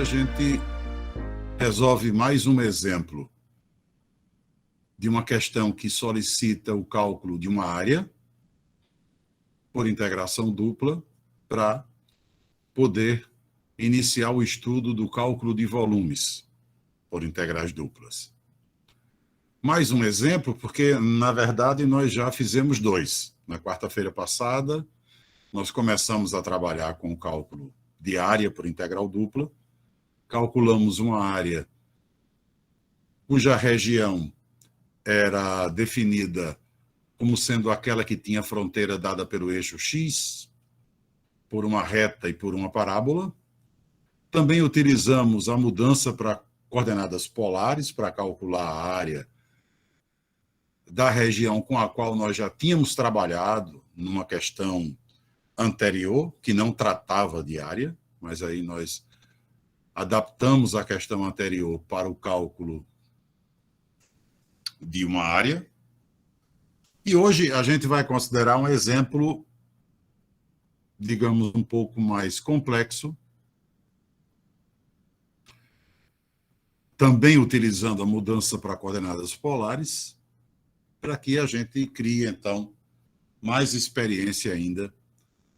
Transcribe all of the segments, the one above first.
a gente resolve mais um exemplo de uma questão que solicita o cálculo de uma área por integração dupla para poder iniciar o estudo do cálculo de volumes por integrais duplas. Mais um exemplo, porque, na verdade, nós já fizemos dois. Na quarta-feira passada, nós começamos a trabalhar com o cálculo de área por integral dupla, calculamos uma área cuja região era definida como sendo aquela que tinha fronteira dada pelo eixo X, por uma reta e por uma parábola. Também utilizamos a mudança para coordenadas polares para calcular a área da região com a qual nós já tínhamos trabalhado numa questão anterior, que não tratava de área, mas aí nós adaptamos a questão anterior para o cálculo de uma área. E hoje a gente vai considerar um exemplo, digamos, um pouco mais complexo, também utilizando a mudança para coordenadas polares, para que a gente crie, então, mais experiência ainda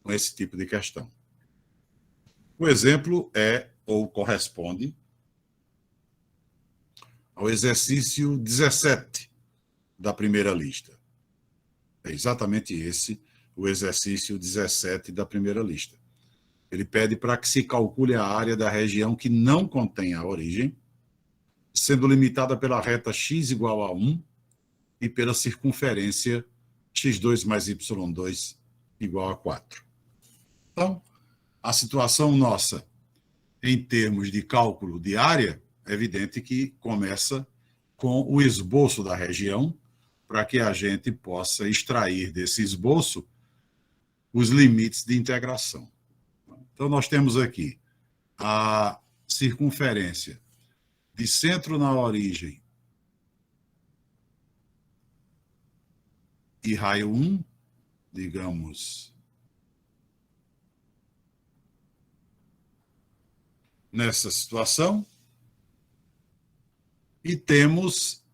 com esse tipo de questão. O exemplo é, ou corresponde, ao exercício 17 da primeira lista. É exatamente esse o exercício 17 da primeira lista. Ele pede para que se calcule a área da região que não contém a origem, sendo limitada pela reta x igual a 1 e pela circunferência x2 mais y2 igual a 4. Então, a situação nossa, em termos de cálculo de área, é evidente que começa com o esboço da região, para que a gente possa extrair desse esboço os limites de integração. Então, nós temos aqui a circunferência de centro na origem e raio 1, digamos, nessa situação, e temos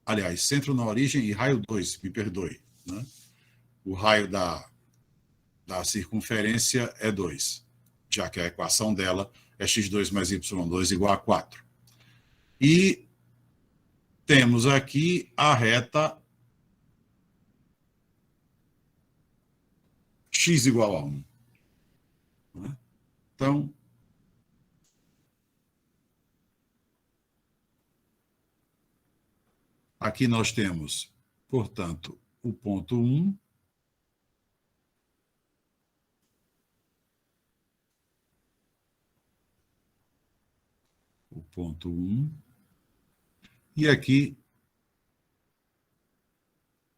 aliás, centro na origem e raio 2, me perdoe, né? O raio da circunferência é 2, já que a equação dela é x2 mais y2 igual a 4. E temos aqui a reta x igual a 1. Então, aqui nós temos, portanto, o ponto 1, o ponto 1, e aqui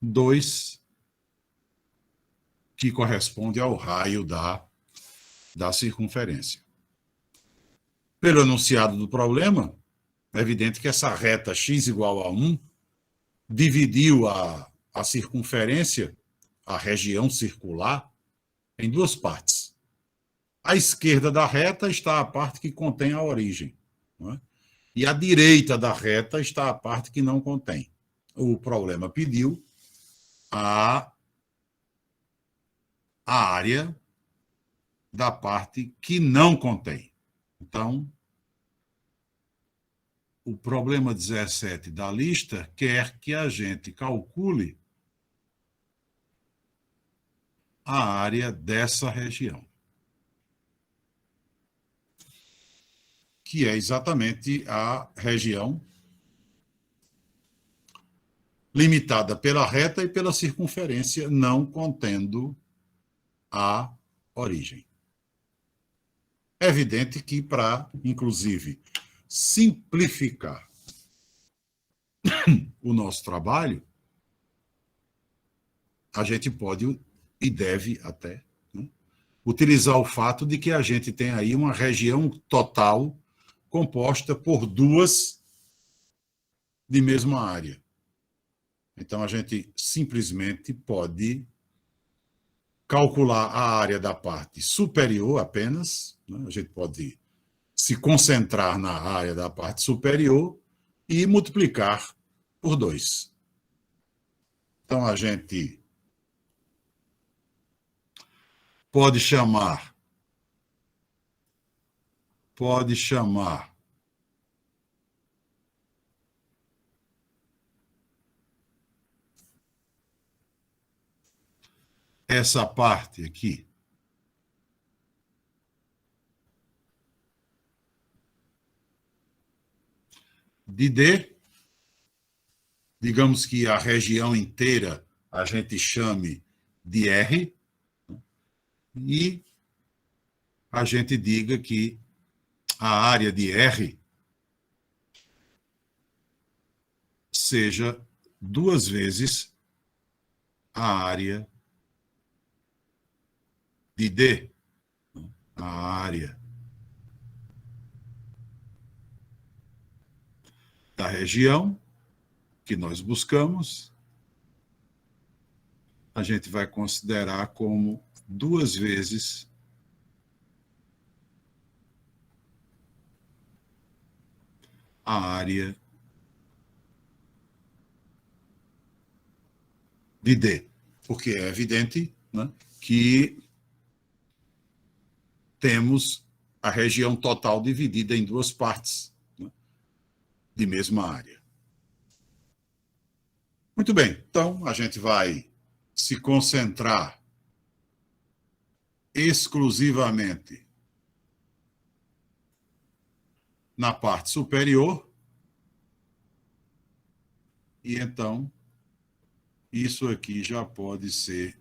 2, que corresponde ao raio da circunferência. Pelo enunciado do problema, é evidente que essa reta x igual a 1 dividiu a circunferência, a região circular, em duas partes. À esquerda da reta está a parte que contém a origem, não é? E à direita da reta está a parte que não contém. O problema pediu a área da parte que não contém. Então, o problema 17 da lista quer que a gente calcule a área dessa região, que é exatamente a região limitada pela reta e pela circunferência, não contendo a origem. É evidente que, para, inclusive, simplificar o nosso trabalho, a gente pode e deve até, né, utilizar o fato de que a gente tem aí uma região total composta por duas de mesma área. Então, a gente simplesmente pode calcular a área da parte superior apenas, né? A gente pode se concentrar na área da parte superior e multiplicar por 2. Então, a gente pode chamar essa parte aqui de D, digamos que a região inteira a gente chame de R, e a gente diga que a área de R seja 2 vezes a área de D, a área da região que nós buscamos, a gente vai considerar como 2 vezes a área de D, porque é evidente, né, que temos a região total dividida em 2 partes, né, de mesma área. Muito bem, então a gente vai se concentrar exclusivamente na parte superior, e então isso aqui já pode ser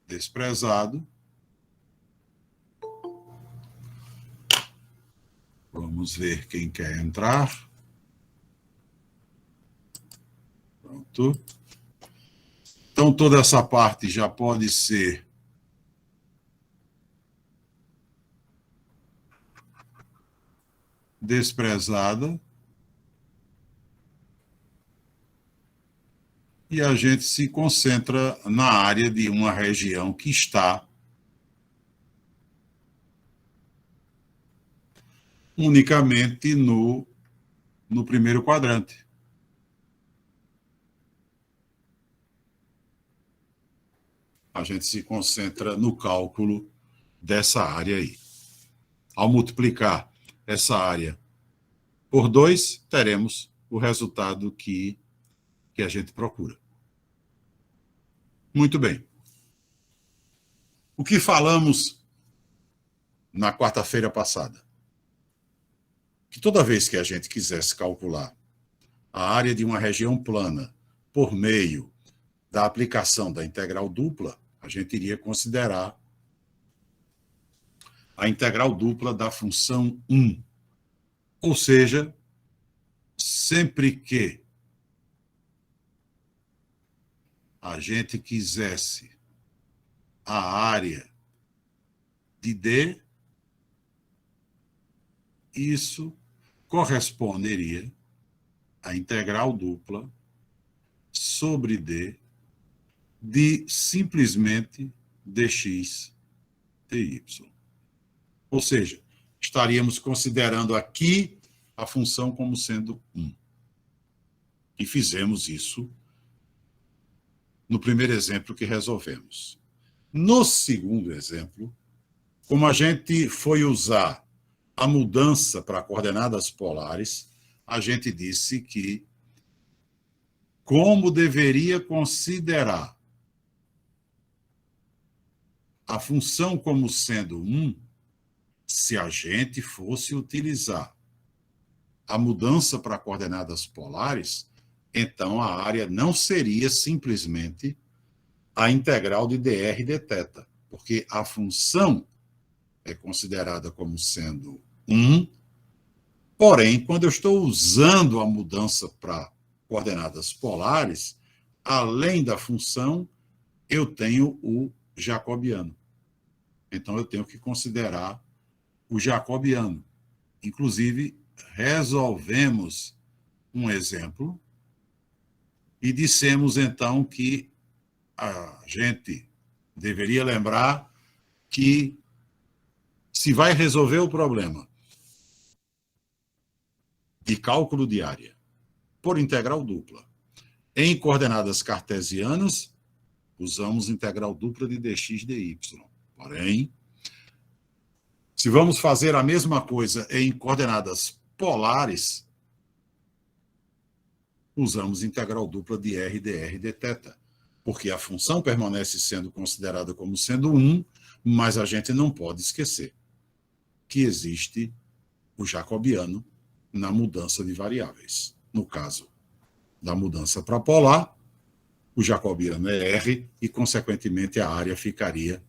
desprezado. Vamos ver quem quer entrar. Pronto. Então, toda essa parte já pode ser desprezada. E a gente se concentra na área de uma região que está unicamente no primeiro quadrante. A gente se concentra no cálculo dessa área aí. Ao multiplicar essa área por 2, teremos o resultado que a gente procura. Muito bem. O que falamos na quarta-feira passada? Que toda vez que a gente quisesse calcular a área de uma região plana por meio da aplicação da integral dupla, a gente iria considerar a integral dupla da função 1. Ou seja, sempre que a gente quisesse a área de D, isso corresponderia à integral dupla sobre D de simplesmente dx dy. Ou seja, estaríamos considerando aqui a função como sendo 1. E fizemos isso no primeiro exemplo que resolvemos. No segundo exemplo, como a gente foi usar a mudança para coordenadas polares, a gente disse que como deveria considerar a função como sendo 1 se a gente fosse utilizar a mudança para coordenadas polares, então a área não seria simplesmente a integral de dr e dθ, porque a função é considerada como sendo 1, porém, quando eu estou usando a mudança para coordenadas polares, além da função, eu tenho o jacobiano. Então, eu tenho que considerar o jacobiano. Inclusive, resolvemos um exemplo e dissemos, então, que a gente Deveria lembrar que se vai resolver o problema de cálculo de área por integral dupla em coordenadas cartesianas, usamos integral dupla de dx dy. Porém, se vamos fazer a mesma coisa em coordenadas polares, usamos integral dupla de r dr dθ, porque a função permanece sendo considerada como sendo 1, mas a gente não pode esquecer que existe o jacobiano na mudança de variáveis. No caso da mudança para polar, o jacobiano é R e, consequentemente, a área ficaria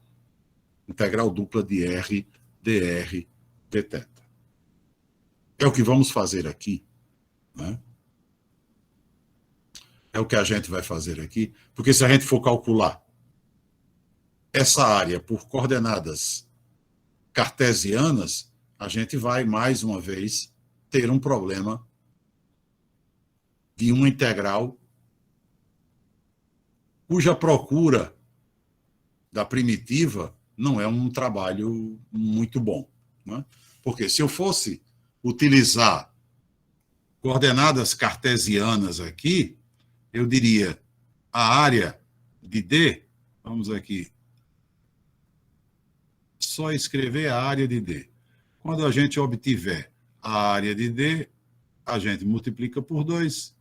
integral dupla de R dr dθ. É o que vamos fazer aqui, né? É o que a gente vai fazer aqui, porque se a gente for calcular essa área por coordenadas cartesianas, a gente vai, mais uma vez, ter um problema de uma integral cuja procura da primitiva não é um trabalho muito bom, né? Porque se eu fosse utilizar coordenadas cartesianas aqui, eu diria a área de D, vamos aqui, só escrever a área de D. Quando a gente obtiver a área de D, a gente multiplica por 2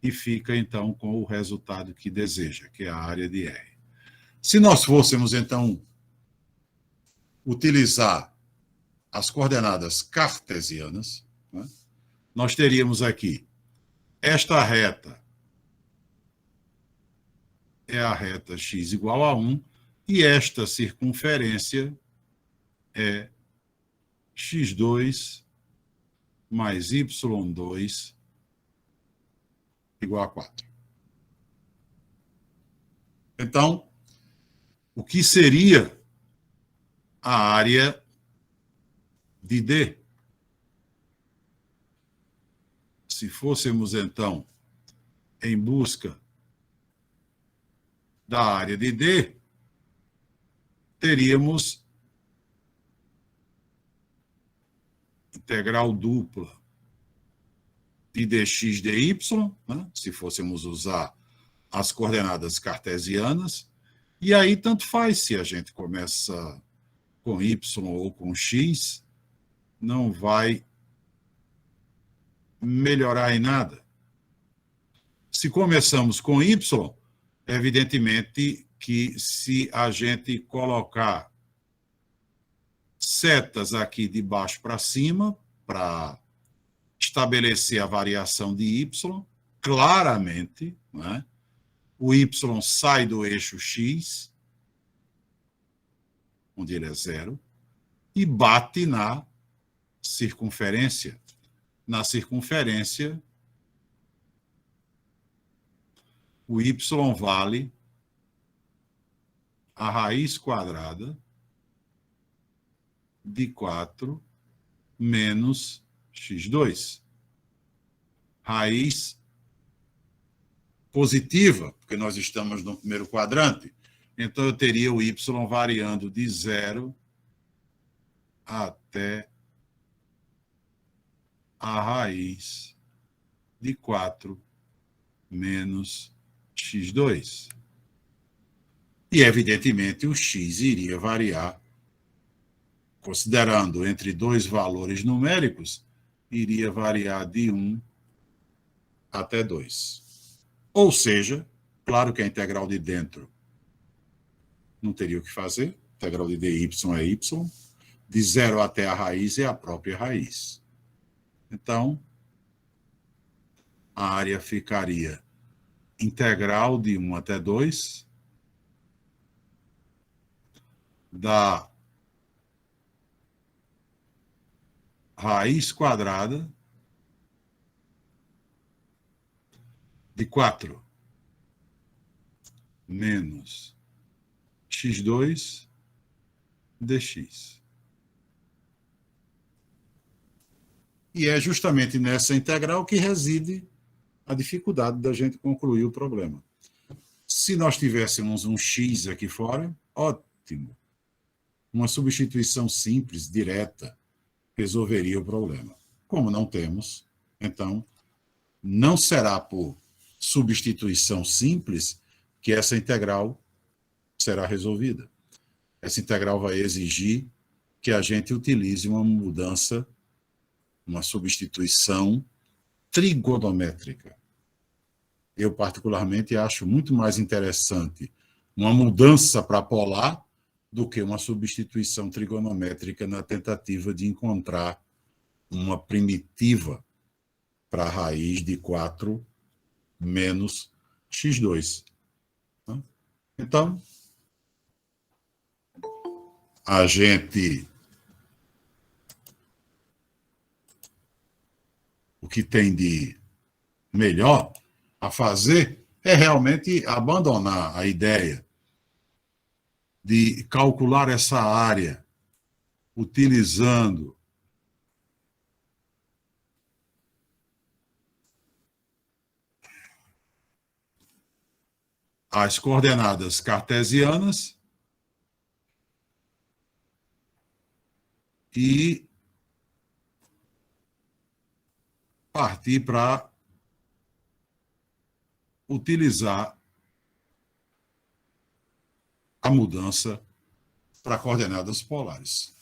e fica, então, com o resultado que deseja, que é a área de R. Se nós fôssemos, então, utilizar as coordenadas cartesianas, né, nós teríamos aqui esta reta é a reta x igual a 1, e esta circunferência é x2 mais y2 igual a 4. Então, o que seria a área de D? Se fôssemos, então, em busca da área de D, teríamos integral dupla de dx dy, né? Se fôssemos usar as coordenadas cartesianas, e aí tanto faz se a gente começa com y ou com x, não vai melhorar em nada. Se começamos com y, evidentemente que se a gente colocar setas aqui de baixo para cima, para estabelecer a variação de y, claramente, né, o y sai do eixo x, onde ele é 0, e bate na circunferência. Na circunferência, o y vale a raiz quadrada de 4 menos x2. Raiz positiva, porque nós estamos no primeiro quadrante. Então, eu teria o y variando de 0 até a raiz de 4 menos x2. E, evidentemente, o x iria variar, considerando entre dois valores numéricos, iria variar de 1 até 2. Ou seja, claro que a integral de dentro não teria o que fazer, a integral de dy é y, de 0 até a raiz é a própria raiz. Então, a área ficaria integral de 1 até 2 da raiz quadrada de 4 menos x2 dx. E é justamente nessa integral que reside a dificuldade da gente concluir o problema. Se nós tivéssemos um x aqui fora, ótimo. Uma substituição simples, direta, resolveria o problema. Como não temos, então, não será por substituição simples que essa integral será resolvida. Essa integral vai exigir que a gente utilize uma mudança, uma substituição trigonométrica. Eu, particularmente, acho muito mais interessante uma mudança para polar do que uma substituição trigonométrica na tentativa de encontrar uma primitiva para a raiz de 4 menos x2. Então, a gente... O que tem de melhor a fazer é realmente abandonar a ideia de calcular essa área utilizando as coordenadas cartesianas e partir para utilizar a mudança para coordenadas polares.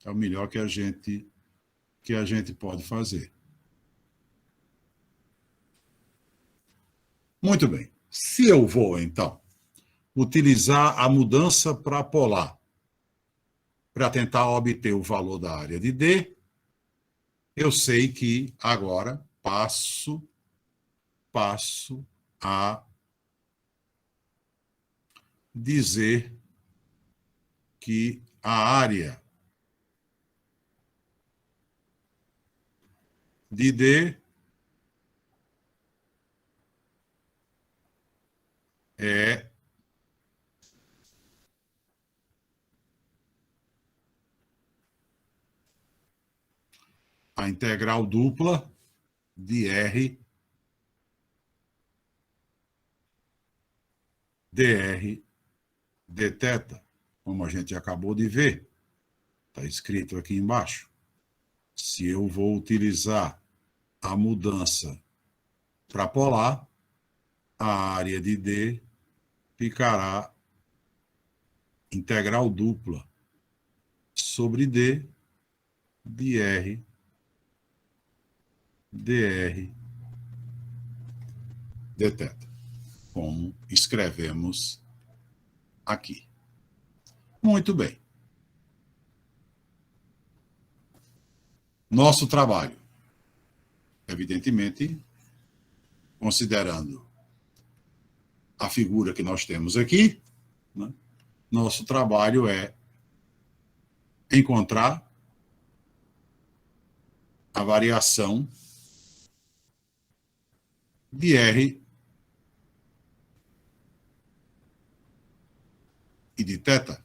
É o melhor que a gente pode fazer. Muito bem. Se eu vou, então, utilizar a mudança para polar para tentar obter o valor da área de D, eu sei que agora passo a dizer que a área de D é a integral dupla de R dr dθ, como a gente acabou de ver. Está escrito aqui embaixo. Se eu vou utilizar a mudança para polar, a área de D ficará integral dupla sobre D de R dr dθ, como escrevemos aqui. Muito bem. Nosso trabalho, evidentemente, considerando a figura que nós temos aqui, né, nosso trabalho é encontrar a variação de R e de θ,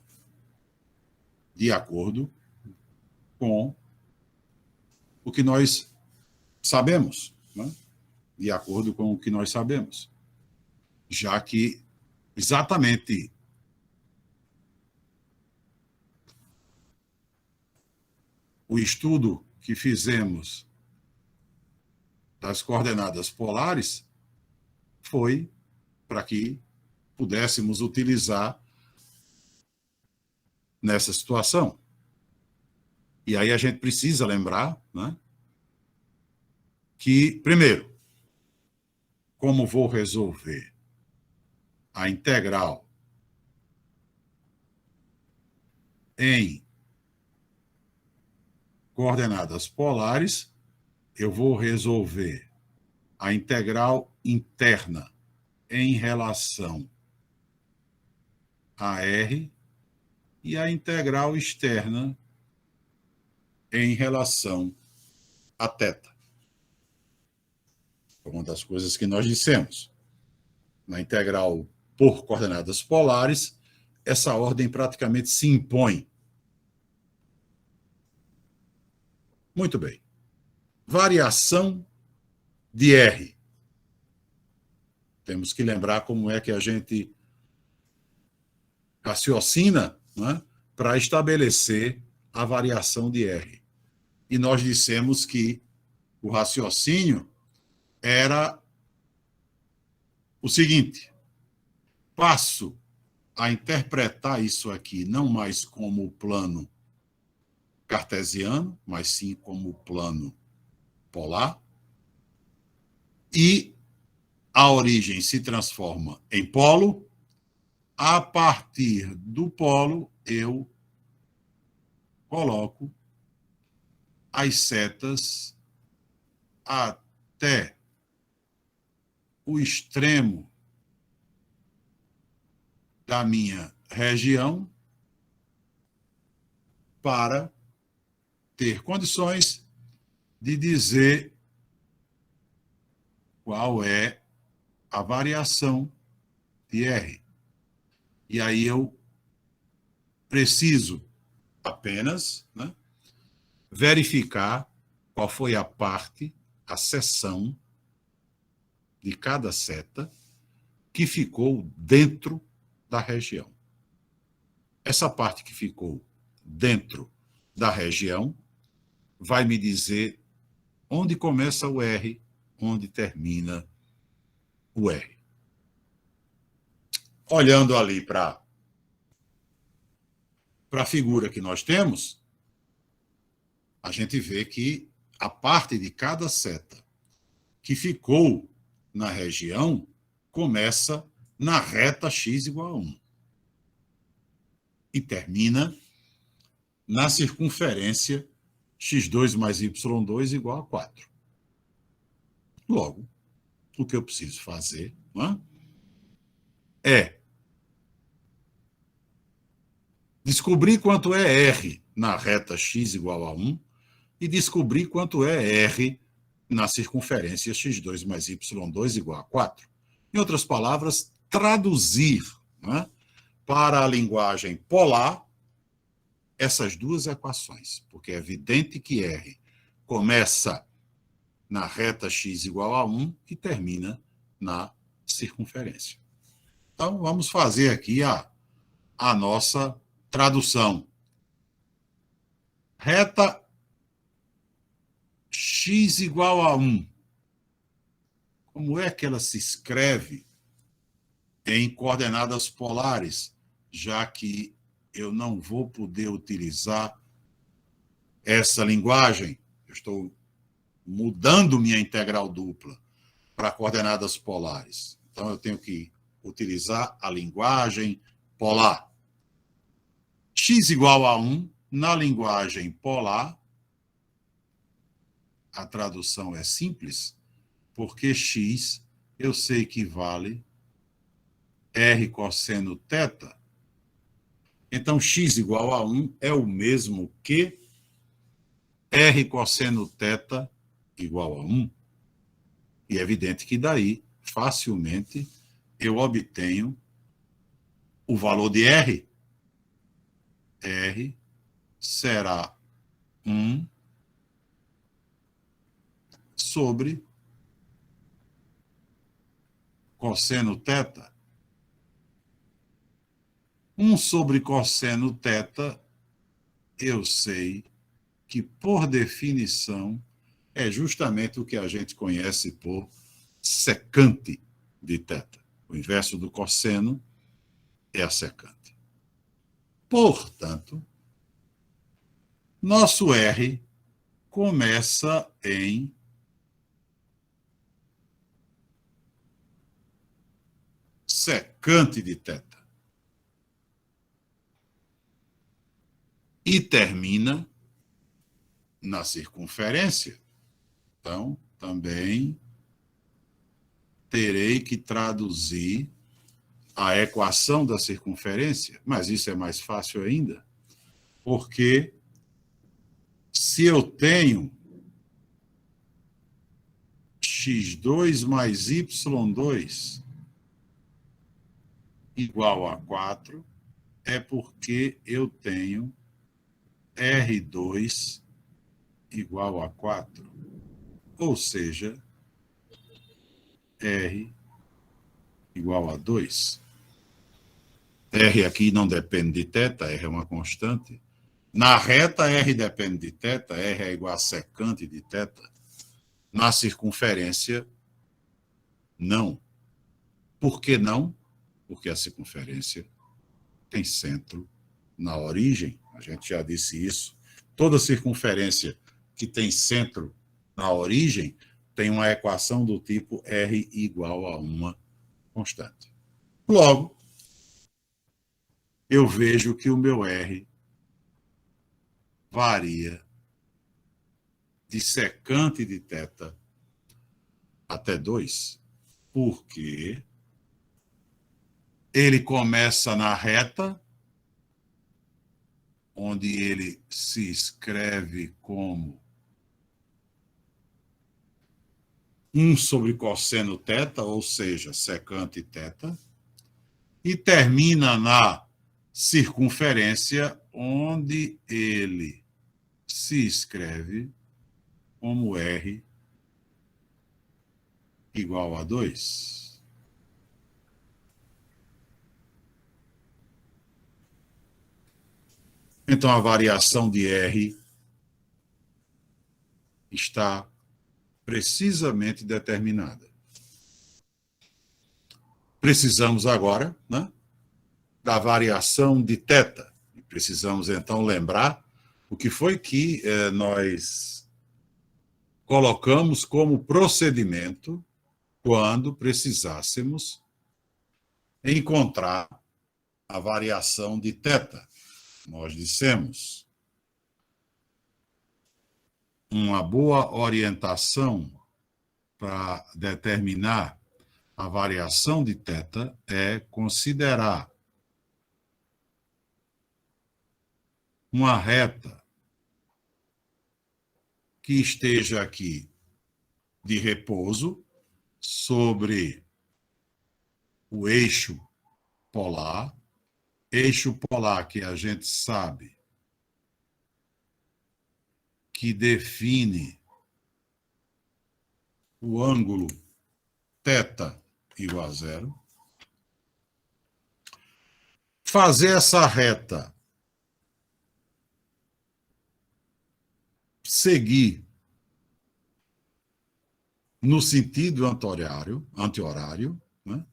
de acordo com o que nós sabemos, né? De acordo com o que nós sabemos, já que exatamente o estudo que fizemos das coordenadas polares foi para que pudéssemos utilizar nessa situação. E aí a gente precisa lembrar, né, que, primeiro, como vou resolver a integral em coordenadas polares, eu vou resolver a integral interna em relação a R e a integral externa em relação a θ. Uma das coisas que nós dissemos. Na integral por coordenadas polares, essa ordem praticamente se impõe. Muito bem. Variação de R. Temos que lembrar como é que a gente raciocina, né, para estabelecer a variação de R. E nós dissemos que o raciocínio era o seguinte: passo a interpretar isso aqui não mais como o plano cartesiano, mas sim como o plano polar, e a origem se transforma em polo. A partir do polo, eu coloco as setas até o extremo da minha região para ter condições de dizer qual é a variação de R. E aí eu preciso apenas, né, verificar qual foi a parte, a seção de cada seta que ficou dentro da região. Essa parte que ficou dentro da região vai me dizer onde começa o R, onde termina o R. Olhando ali para a figura que nós temos, a gente vê que a parte de cada seta que ficou na região começa na reta x igual a 1 e termina na circunferência x2 mais y2 igual a 4. Logo, o que eu preciso fazer, não é descobrir quanto é R na reta x igual a 1 e descobrir quanto é R na circunferência x2 mais y2 igual a 4. Em outras palavras, traduzir, né, para a linguagem polar essas duas equações, porque é evidente que R começa na reta x igual a 1 e termina na circunferência. Então, vamos fazer aqui a nossa tradução. Reta x igual a 1. Como é que ela se escreve em coordenadas polares, já que eu não vou poder utilizar essa linguagem? Eu estou mudando minha integral dupla para coordenadas polares. Então, eu tenho que utilizar a linguagem polar. X igual a 1, na linguagem polar, a tradução é simples, porque x eu sei que vale R cosseno θ. Então, x igual a 1 é o mesmo que R cosseno θ igual a 1. E é evidente que daí, facilmente, eu obtenho o valor de R. R será 1 sobre cosseno θ. 1 sobre cosseno θ, eu sei que, por definição, é justamente o que a gente conhece por secante de θ. O inverso do cosseno é a secante. Portanto, nosso R começa em secante de θ e termina na circunferência. Então, também terei que traduzir a equação da circunferência, mas isso é mais fácil ainda, porque se eu tenho x2 mais y2 igual a 4, é porque eu tenho R2 igual a 4. Ou seja, R igual a 2. R aqui não depende de θ, R é uma constante. Na reta, R depende de θ, R é igual a secante de θ. Na circunferência, não. Por que não? Porque a circunferência tem centro na origem. A gente já disse isso. Toda circunferência que tem centro na origem tem uma equação do tipo R igual a uma constante. Logo, eu vejo que o meu R varia de secante de θ até 2, porque ele começa na reta, onde ele se escreve como 1 sobre cosseno θ, ou seja, secante θ, e termina na circunferência, onde ele se escreve como R igual a 2. Então, a variação de R está precisamente determinada. Precisamos agora, né, da variação de θ. Precisamos, então, lembrar o que foi que nós colocamos como procedimento quando precisássemos encontrar a variação de θ. Nós dissemos: uma boa orientação para determinar a variação de θ é considerar uma reta que esteja aqui de repouso sobre o eixo polar que a gente sabe que define o ângulo θ igual a 0. Fazer essa reta seguir no sentido anti-horário, né?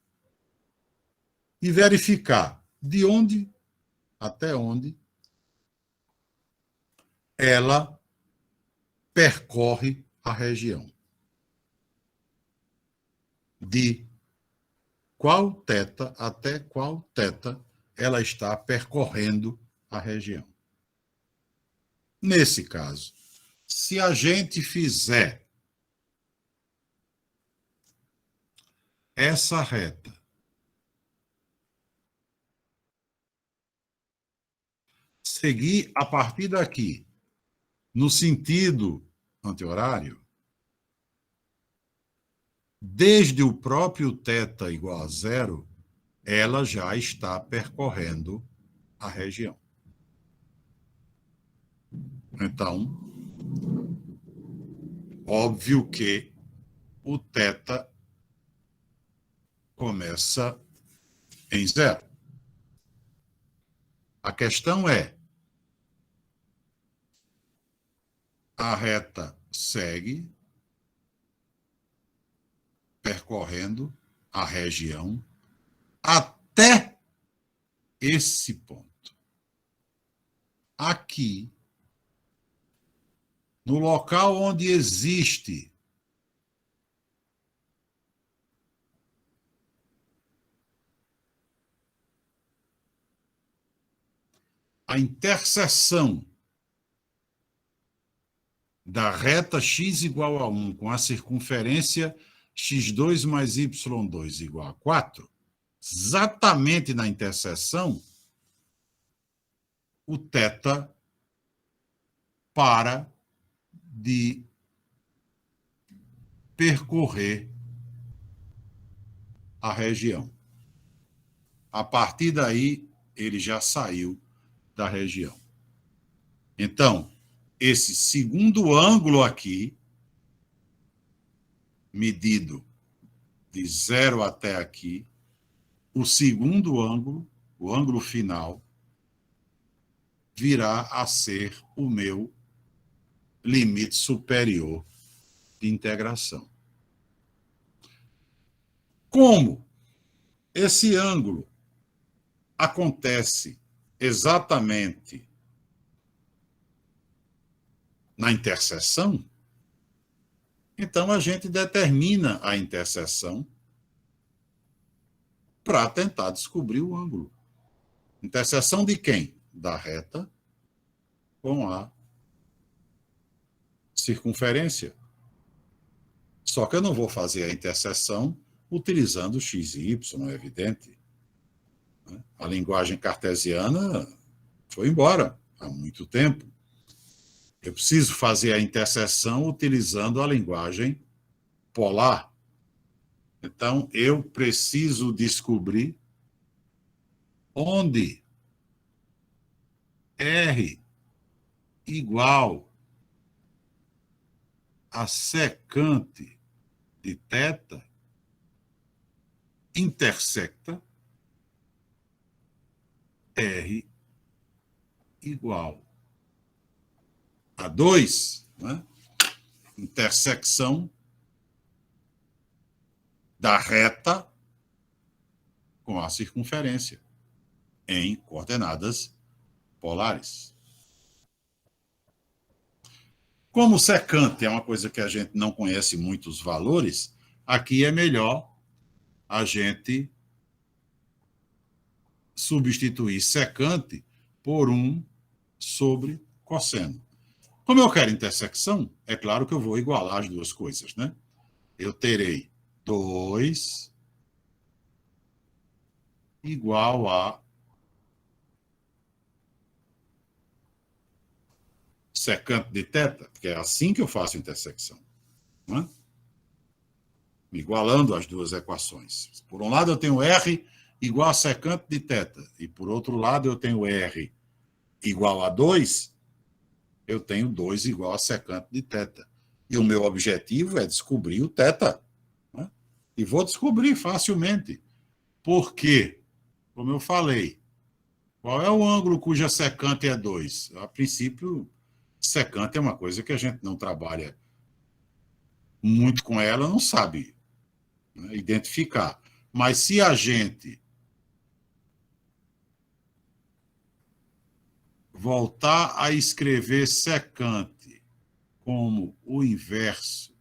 E verificar de onde até onde ela percorre a região. De qual θ até qual θ ela está percorrendo a região. Nesse caso, se a gente fizer essa reta seguir a partir daqui no sentido anti-horário, desde o próprio θ igual a 0, ela já está percorrendo a região. Então, óbvio que o θ começa em 0. A questão é: a reta segue percorrendo a região até esse ponto. Aqui, no local onde existe a interseção da reta x igual a 1 com a circunferência x2 mais y2 igual a 4, exatamente na interseção, o θ para de percorrer a região. A partir daí, ele já saiu da região. Então, esse segundo ângulo aqui, medido de 0 até aqui, o segundo ângulo, o ângulo final, virá a ser o meu limite superior de integração. Como esse ângulo acontece exatamente na interseção, então a gente determina a interseção para tentar descobrir o ângulo. Interseção de quem? Da reta com a circunferência. Só que eu não vou fazer a interseção utilizando x e y, é evidente. A linguagem cartesiana foi embora há muito tempo. Eu preciso fazer a interseção utilizando a linguagem polar. Então, eu preciso descobrir onde R igual a secante de θ intersecta R igual a 2, né? Intersecção da reta com a circunferência em coordenadas polares. Como secante é uma coisa que a gente não conhece muito os valores, aqui é melhor a gente substituir secante por 1 sobre cosseno. Como eu quero intersecção, é claro que eu vou igualar as duas coisas, né? Eu terei 2 igual a secante de θ, que é assim que eu faço intersecção, né? Igualando as duas equações. Por um lado, eu tenho R igual a secante de θ, e por outro lado, eu tenho R igual a 2, eu tenho 2 igual a secante de θ. E o meu objetivo é descobrir o θ, né? E vou descobrir facilmente. Por quê? Como eu falei, qual é o ângulo cuja secante é 2? A princípio, secante é uma coisa que a gente não trabalha muito com ela, não sabe, né, identificar. Mas se a gente voltar a escrever secante como o inverso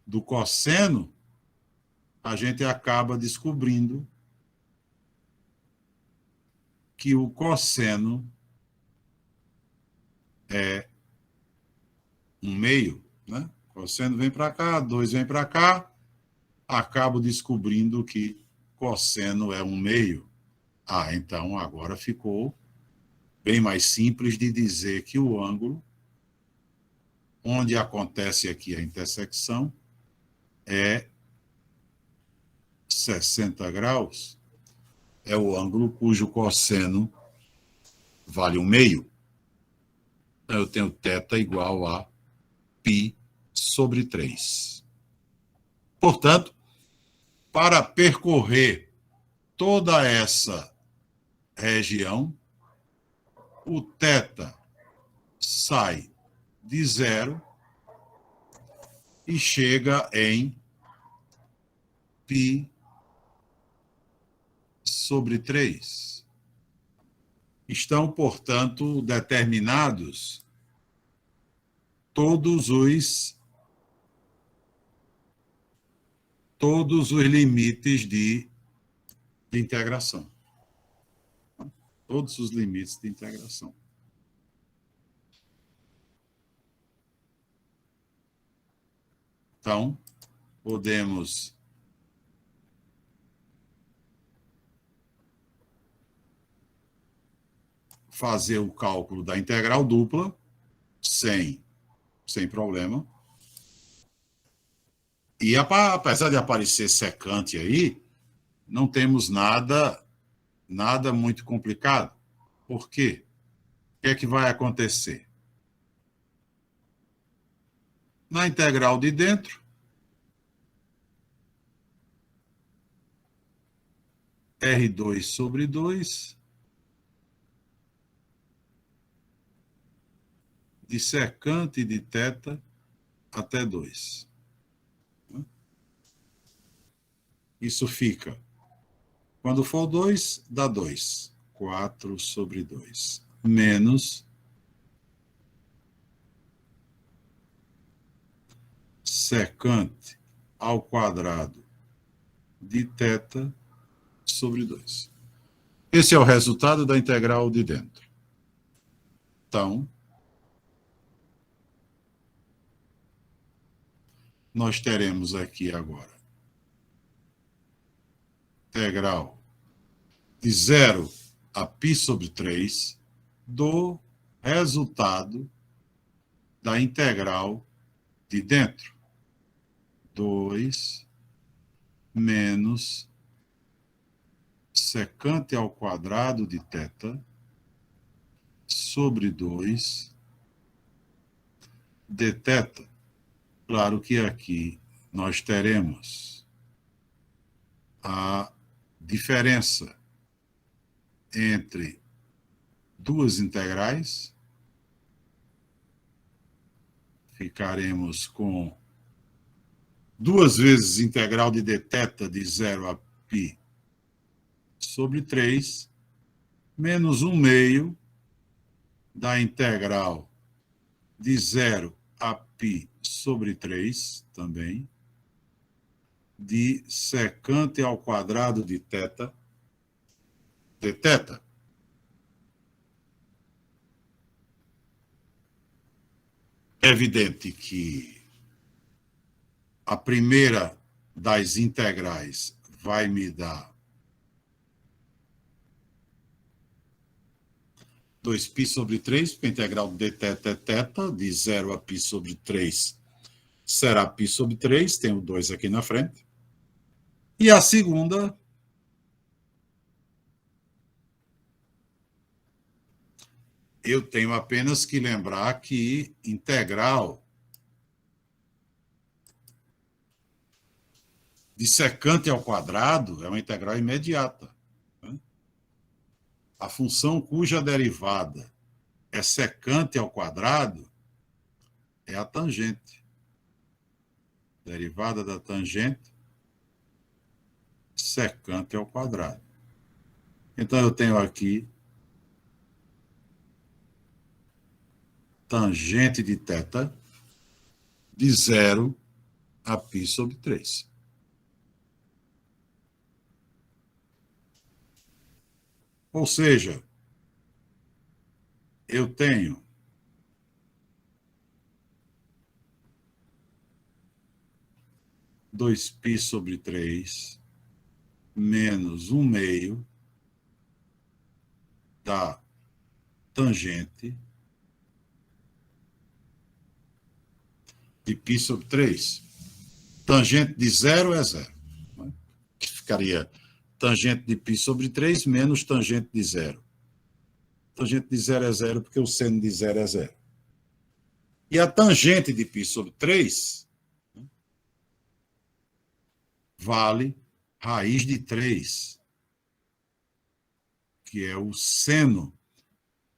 do cosseno, a gente acaba descobrindo que o cosseno é 1/2, né? Cosseno vem para cá, 2 vem para cá, acabo descobrindo que cosseno é 1/2. Ah, então agora ficou bem mais simples de dizer que o ângulo onde acontece aqui a intersecção é 60 graus, é o ângulo cujo cosseno vale 1/2. Então, eu tenho θ igual a π sobre 3. Portanto, para percorrer toda essa região, o θ sai de 0 e chega em π sobre 3. Estão, portanto, determinados todos os limites de integração. Todos os limites de integração. Então, podemos fazer o cálculo da integral dupla sem problema. E apesar de aparecer secante aí, não temos nada muito complicado. Por quê? O que é que vai acontecer? Na integral de dentro, R2 sobre 2 de secante de θ até 2. Isso fica, quando for 2, dá 2. 4 sobre 2. Menos secante ao quadrado de θ sobre 2. Esse é o resultado da integral de dentro. Então, nós teremos aqui agora integral de 0 a π sobre 3 do resultado da integral de dentro. 2 menos secante ao quadrado de θ sobre 2 dθ. Claro que aqui nós teremos a diferença entre duas integrais. Ficaremos com 2 vezes integral de dθ de 0 a π sobre 3, menos 1 meio da integral de 0 a π sobre 3, também, de secante ao quadrado de θ, dθ. É evidente que a primeira das integrais vai me dar 2π sobre 3, porque a integral de dθ é θ, de 0 a π sobre 3 será π sobre 3, tenho 2 aqui na frente. E a segunda eu tenho apenas que lembrar que integral de secante ao quadrado é uma integral imediata. A função cuja derivada é secante ao quadrado é a tangente. Derivada da tangente secante ao quadrado. Então, eu tenho aqui tangente de θ de 0 a π sobre 3. Ou seja, eu tenho dois π sobre 3 menos 1 meio da tangente de π sobre 3. Tangente de 0 é 0. Né? Que ficaria tangente de π sobre 3 menos tangente de 0. Tangente de 0 é 0 porque o seno de 0 é 0. E a tangente de π sobre 3 vale raiz de 3, que é o seno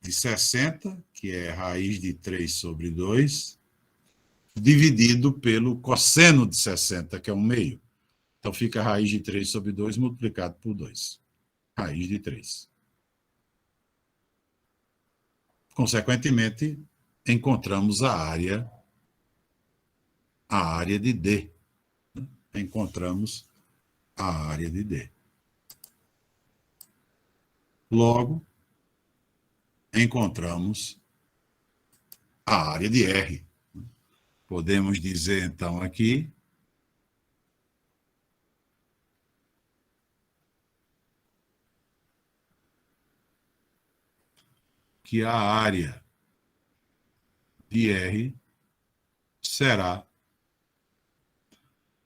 de 60, que é raiz de 3 sobre 2, dividido pelo cosseno de 60, que é 1 meio. Então, fica raiz de 3 sobre 2 multiplicado por 2. Raiz de 3. Consequentemente, encontramos a área de D. Encontramos a área de D. Logo, encontramos a área de R. Podemos dizer, então, aqui que a área de R será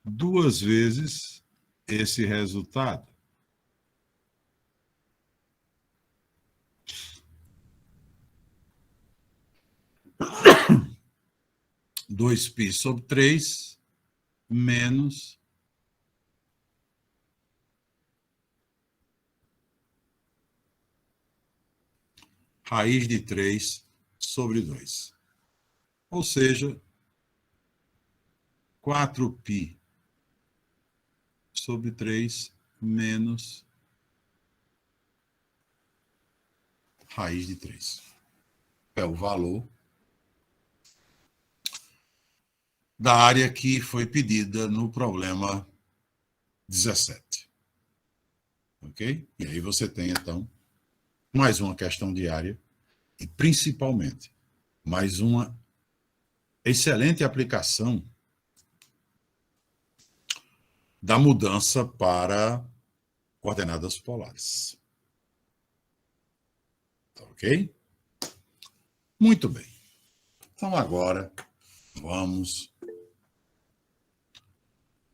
2 vezes esse resultado. Dois π sobre 3 menos raiz de 3 sobre 2. Ou seja, 4π sobre 3 menos raiz de 3. É o valor da área que foi pedida no problema 17. Ok? E aí você tem, então, mais uma questão de área e, principalmente, mais uma excelente aplicação da mudança para coordenadas polares. Tá ok? Muito bem. Então, agora, vamos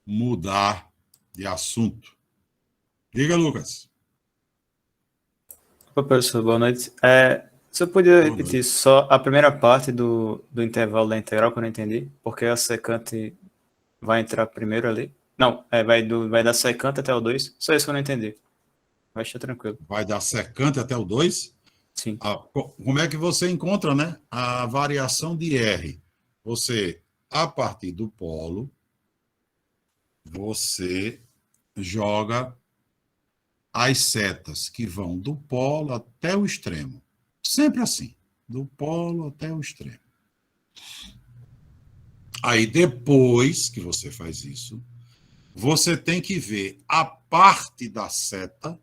mudar de assunto. Diga, Lucas. Opa, professor, boa noite. Você podia repetir só a primeira parte do intervalo da integral, que eu não entendi? Porque a secante vai entrar primeiro ali. Não, vai da secante até o 2. Só isso que eu não entendi. Vai estar tranquilo. Vai da secante até o 2? Sim. Como é que você encontra, né, a variação de R? Você, a partir do polo, você joga as setas que vão do polo até o extremo. Sempre assim, do polo até o extremo. Aí, depois que você faz isso, você tem que ver a parte da seta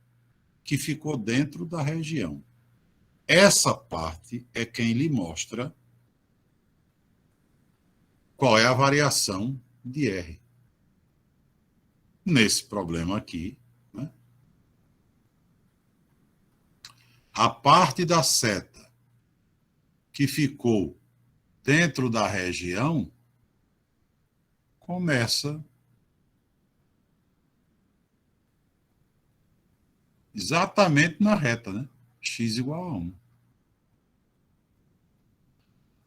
que ficou dentro da região. Essa parte é quem lhe mostra qual é a variação de R. Nesse problema aqui, né, a parte da seta que ficou dentro da região começa exatamente na reta, né? X igual a 1.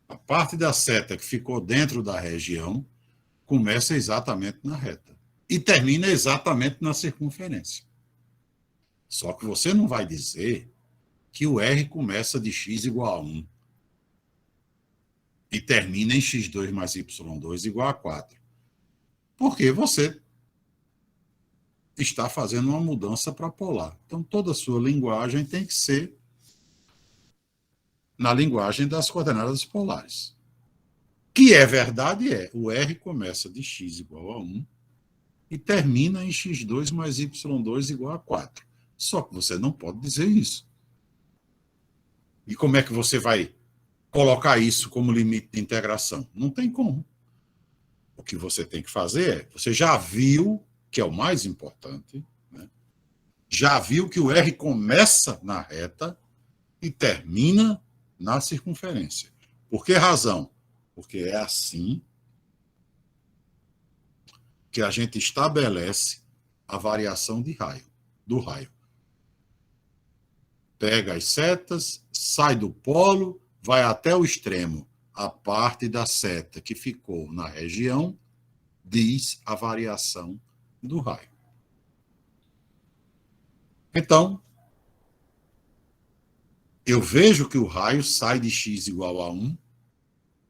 A parte da seta que ficou dentro da região começa exatamente na reta e termina exatamente na circunferência. Só que você não vai dizer que o R começa de x igual a 1 e termina em x2 mais y2 igual a 4. Porque você está fazendo uma mudança para polar. Então, toda a sua linguagem tem que ser na linguagem das coordenadas polares. Que é verdade, o R começa de x igual a 1 e termina em x2 mais y2 igual a 4. Só que você não pode dizer isso. E como é que você vai colocar isso como limite de integração? Não tem como. O que você tem que fazer é, você já viu, que é o mais importante, né? Já viu que o R começa na reta e termina na circunferência. Por que razão? Porque é assim que a gente estabelece a variação de raio, do raio. Pega as setas, sai do polo, vai até o extremo. A parte da seta que ficou na região diz a variação do raio. Então, eu vejo que o raio sai de x igual a 1,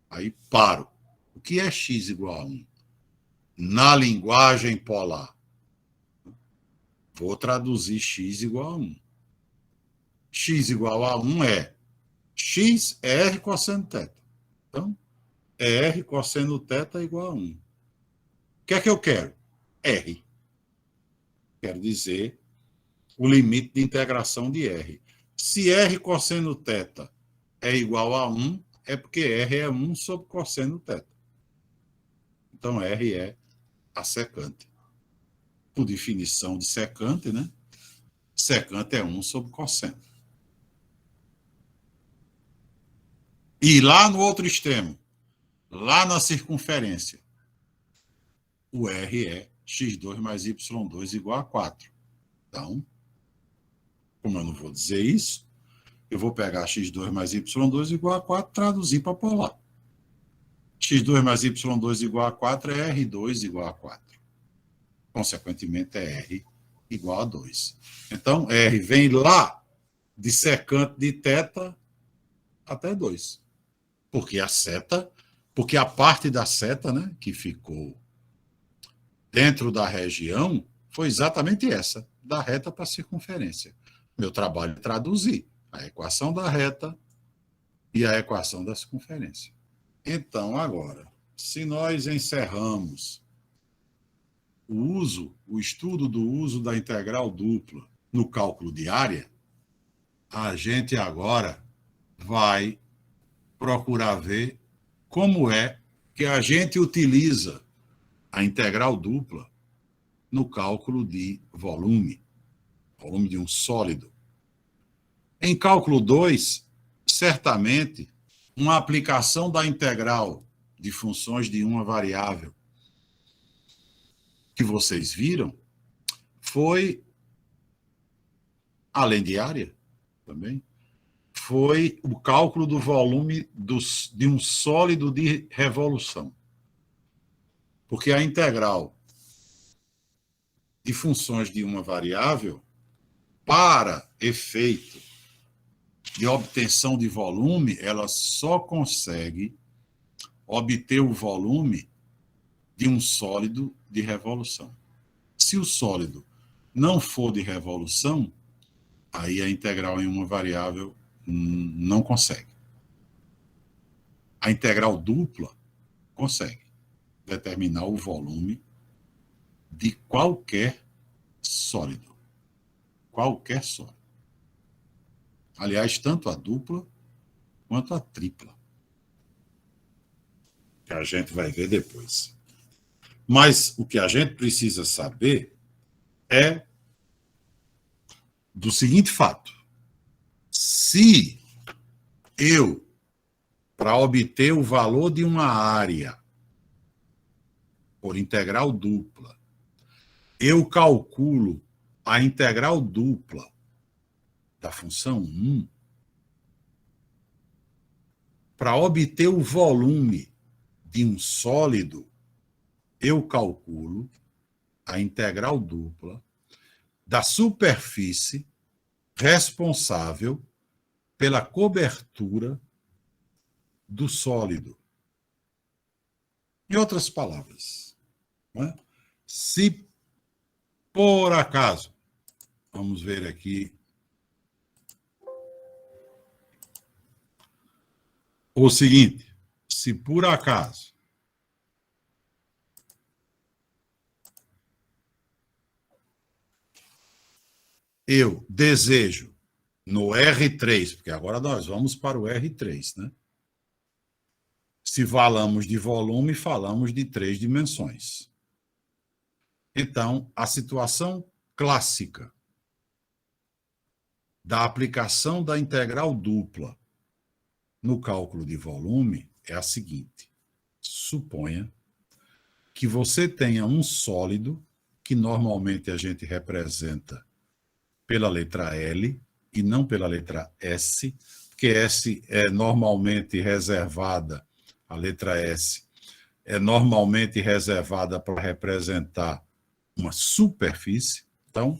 aí paro. O que é x igual a 1? Na linguagem polar, vou traduzir x igual a 1. X igual a 1 é x é R cosseno θ. Então, é R cosseno θ igual a 1. O que é que eu quero? R. Quero dizer o limite de integração de R. Se R cosseno θ é igual a 1, é porque R é 1 sobre cosseno θ. Então, R é a secante. Por definição de secante, né? Secante é 1 sobre cosseno. E lá no outro extremo, lá na circunferência, o R é x2 mais y2 igual a 4. Então, como eu não vou dizer isso, eu vou pegar x2 mais y2 igual a 4 e traduzir para polar. x2 mais y2 igual a 4 é R2 igual a 4. Consequentemente, é R igual a 2. Então, R vem lá de secante de θ até 2. Porque a parte da seta, né, que ficou dentro da região foi exatamente essa, da reta para a circunferência. Meu trabalho é traduzir a equação da reta e a equação da circunferência. Então, agora, se nós encerramos o estudo do uso da integral dupla no cálculo de área, a gente agora vai procurar ver como é que a gente utiliza a integral dupla no cálculo de volume de um sólido. Em cálculo 2, certamente, uma aplicação da integral de funções de uma variável que vocês viram foi, além de área também, foi o cálculo do volume de um sólido de revolução. Porque a integral de funções de uma variável, para efeito de obtenção de volume, ela só consegue obter o volume de um sólido de revolução. Se o sólido não for de revolução, aí a integral em uma variável não consegue. A integral dupla consegue determinar o volume de qualquer sólido. Qualquer sólido. Aliás, tanto a dupla quanto a tripla. Que a gente vai ver depois. Mas o que a gente precisa saber é do seguinte fato. Se eu, para obter o valor de uma área por integral dupla, eu calculo a integral dupla da função 1, para obter o volume de um sólido, eu calculo a integral dupla da superfície responsável pela cobertura do sólido. Em outras palavras, né? Se por acaso, vamos ver aqui, o seguinte, se por acaso eu desejo no R3, porque agora nós vamos para o R3, né? Se falamos de volume, falamos de 3 dimensões. Então, a situação clássica da aplicação da integral dupla no cálculo de volume é a seguinte. Suponha que você tenha um sólido, que normalmente a gente representa pela letra L e não pela letra S, porque S é normalmente reservada, a letra S é normalmente reservada para representar uma superfície. Então,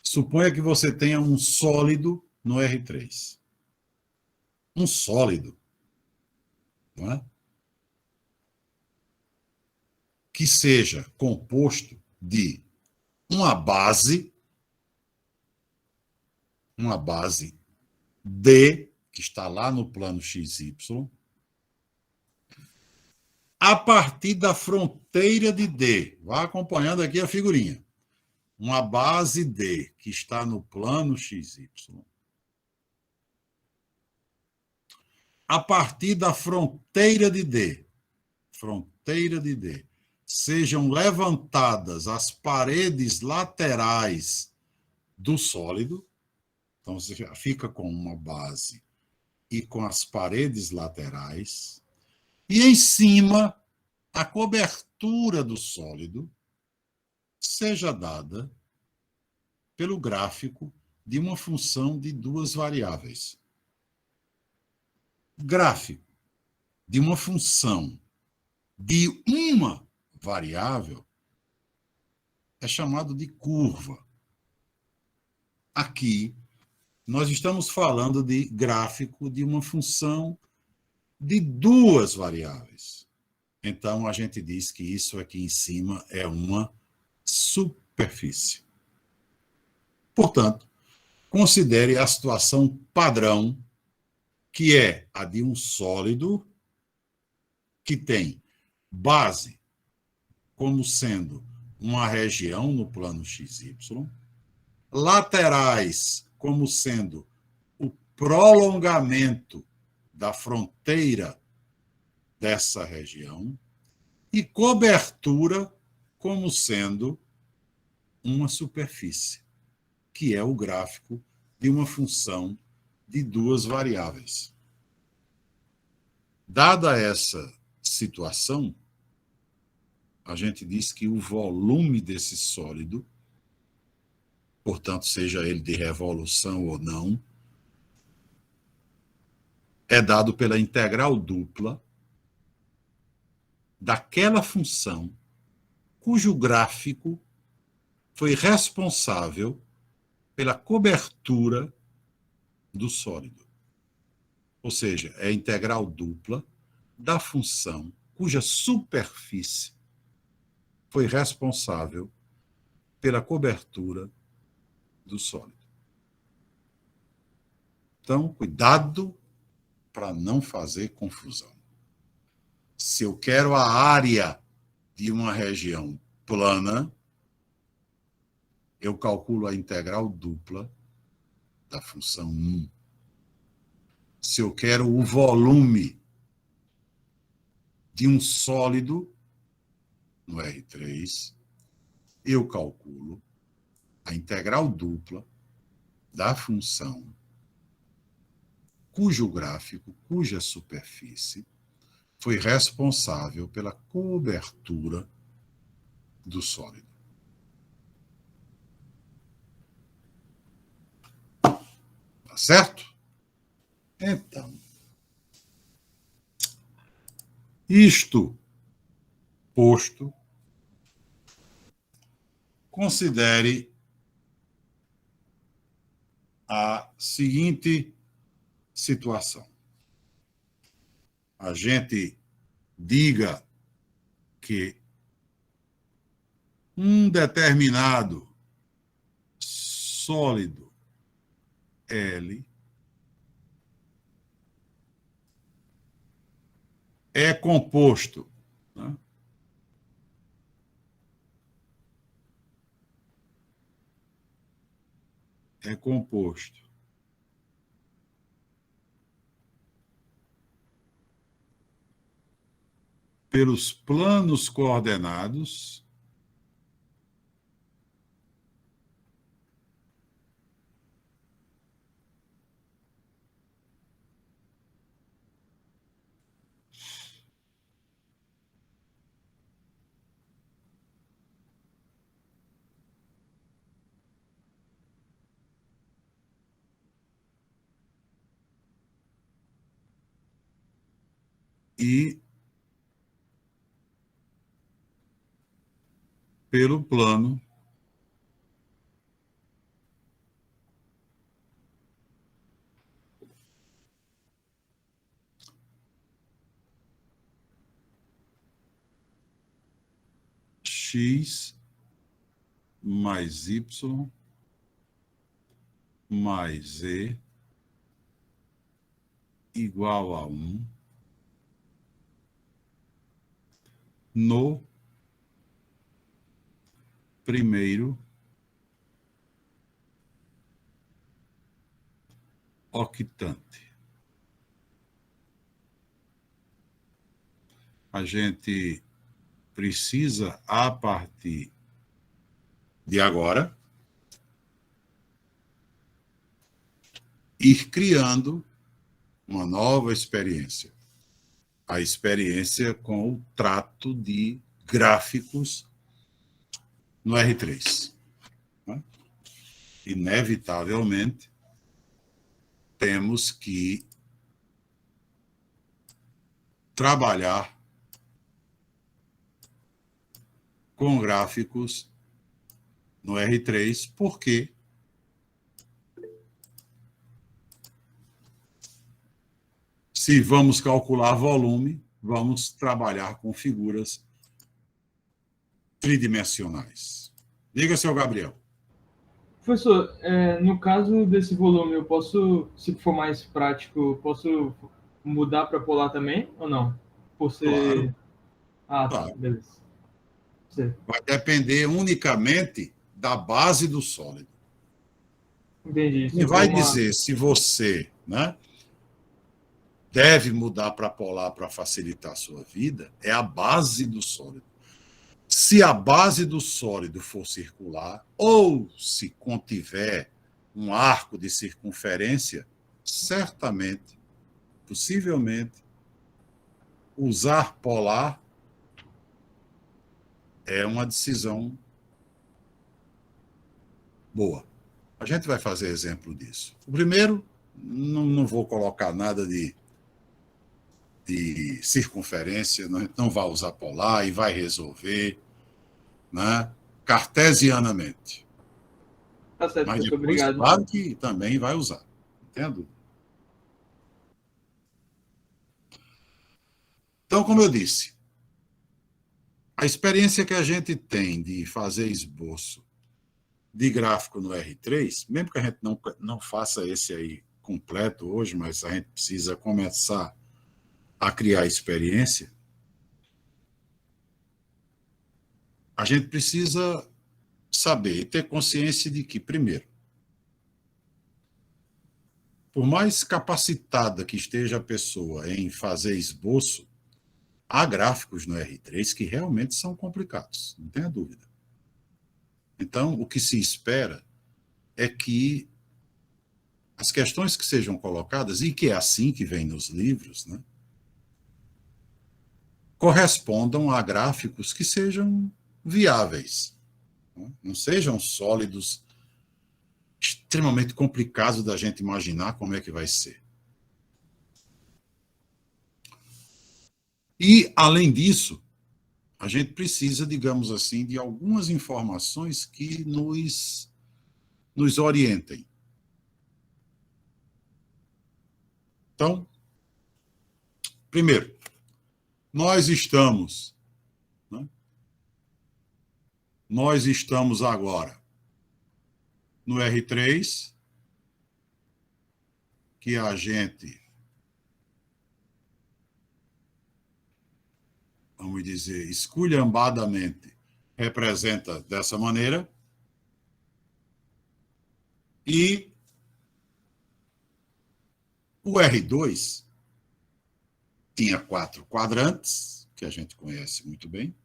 suponha que você tenha um sólido no R3. Um sólido, não é? Que seja composto de uma base D, que está lá no plano XY, a partir da fronteira de D. Vá acompanhando aqui a figurinha. Uma base D, que está no plano XY. A partir da fronteira de D, sejam levantadas as paredes laterais do sólido. Então, você fica com uma base e com as paredes laterais. E em cima, a cobertura do sólido seja dada pelo gráfico de uma função de 2 variáveis. Gráfico de uma função de uma variável é chamado de curva. Aqui, nós estamos falando de gráfico de uma função de duas variáveis. Então, a gente diz que isso aqui em cima é uma superfície. Portanto, considere a situação padrão, que é a de um sólido que tem base como sendo uma região no plano XY, laterais como sendo o prolongamento da fronteira dessa região e cobertura como sendo uma superfície, que é o gráfico de uma função de duas variáveis. Dada essa situação, a gente diz que o volume desse sólido, portanto, seja ele de revolução ou não, é dado pela integral dupla daquela função cujo gráfico foi responsável pela cobertura do sólido. Ou seja, é a integral dupla da função cuja superfície foi responsável pela cobertura do sólido. Então, cuidado para não fazer confusão. Se eu quero a área de uma região plana, eu calculo a integral dupla da função 1. Se eu quero o volume de um sólido no R3, eu calculo a integral dupla da função cujo gráfico, cuja superfície foi responsável pela cobertura do sólido. Tá certo? Então, isto posto, considere a seguinte situação. A gente diga que um determinado sólido L é composto, né, pelos planos coordenados e pelo plano x mais y mais e igual a 1 no primeiro octante. A gente precisa, a partir de agora, ir criando uma nova experiência. A experiência com o trato de gráficos no R3. Né? Inevitavelmente, temos que trabalhar com gráficos no R3, porque Se vamos calcular volume, vamos trabalhar com figuras tridimensionais. Diga, seu Gabriel. Professor, no caso desse volume, eu posso, se for mais prático, posso mudar para polar também ou não? Por ser... Claro. Ah, Claro. tá, beleza. Certo. Vai depender unicamente da base do sólido. Entendi. Quem vai dizer se você, né, deve mudar para polar para facilitar a sua vida é a base do sólido. Se a base do sólido for circular, ou se contiver um arco de circunferência, certamente, possivelmente, usar polar é uma decisão boa. A gente vai fazer exemplo disso. O primeiro, não vou colocar nada de circunferência, não vai usar polar e vai resolver, né, cartesianamente. Tá certo, mas professor, depois, obrigado. claro que também vai usar. Entendo? Então, como eu disse, a experiência que a gente tem de fazer esboço de gráfico no R3, mesmo que a gente não faça esse aí completo hoje, mas a gente precisa começar a criar experiência, a gente precisa saber e ter consciência de que, primeiro, por mais capacitada que esteja a pessoa em fazer esboço, há gráficos no R3 que realmente são complicados, não tenha dúvida. Então, o que se espera é que as questões que sejam colocadas, e que é assim que vem nos livros, né, correspondam a gráficos que sejam viáveis, não sejam sólidos, extremamente complicados da gente imaginar como é que vai ser. E, além disso, a gente precisa, digamos assim, de algumas informações que nos orientem. Então, primeiro, nós estamos agora no R3, que a gente, vamos dizer, esculhambadamente representa dessa maneira, e o R2 tinha 4 quadrantes, que a gente conhece muito bem.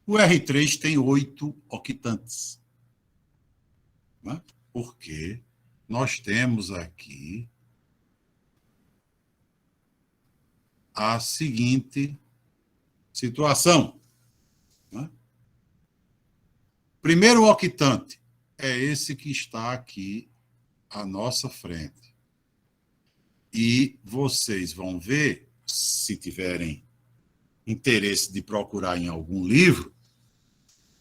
O R3 tem 8 octantes, né? Porque nós temos aqui a seguinte situação, né? Primeiro octante é esse que está aqui à nossa frente. E vocês vão ver, se tiverem interesse de procurar em algum livro,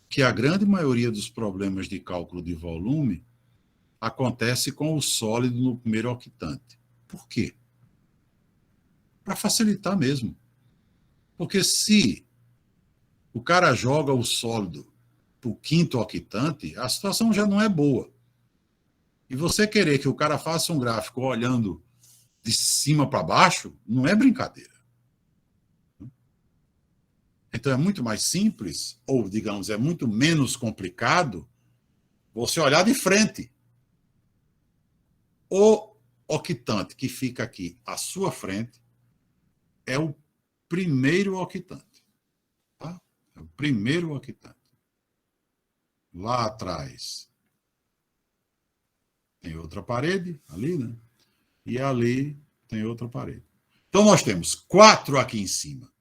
que a grande maioria dos problemas de cálculo de volume acontece com o sólido no primeiro octante. Por quê? Para facilitar mesmo. Porque se o cara joga o sólido para o quinto octante, a situação já não é boa. E você querer que o cara faça um gráfico olhando de cima para baixo, não é brincadeira. Então é muito mais simples, ou digamos, é muito menos complicado você olhar de frente. O octante que fica aqui à sua frente é o primeiro octante. Tá? É o primeiro octante. Lá atrás tem outra parede, ali, né? E ali tem outra parede. Então nós temos 4 aqui em cima.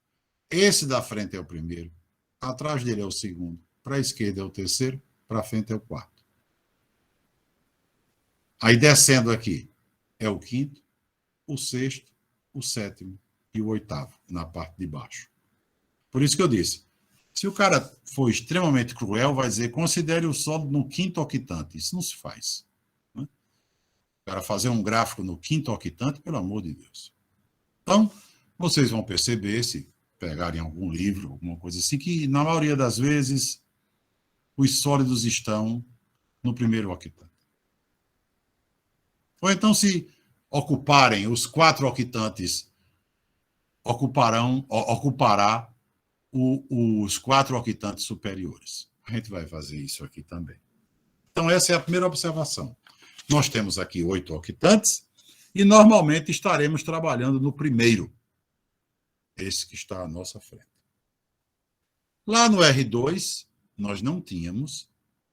Esse da frente é o primeiro, atrás dele é o segundo, para a esquerda é o terceiro, para a frente é o quarto. Aí descendo aqui é o quinto, o sexto, o sétimo e o oitavo, na parte de baixo. Por isso que eu disse, se o cara for extremamente cruel, vai dizer, considere o sólido no quinto octante. Isso não se faz. Né? O cara fazer um gráfico no quinto octante, pelo amor de Deus. Então, vocês vão perceber, se pegarem algum livro, alguma coisa assim, que na maioria das vezes os sólidos estão no primeiro octante. Ou então, se ocuparem os 4 octantes, ocupará os 4 octantes superiores. A gente vai fazer isso aqui também. Então, essa é a primeira observação. Nós temos aqui 8 octantes e, normalmente, estaremos trabalhando no primeiro, esse que está à nossa frente. Lá no R2, nós não tínhamos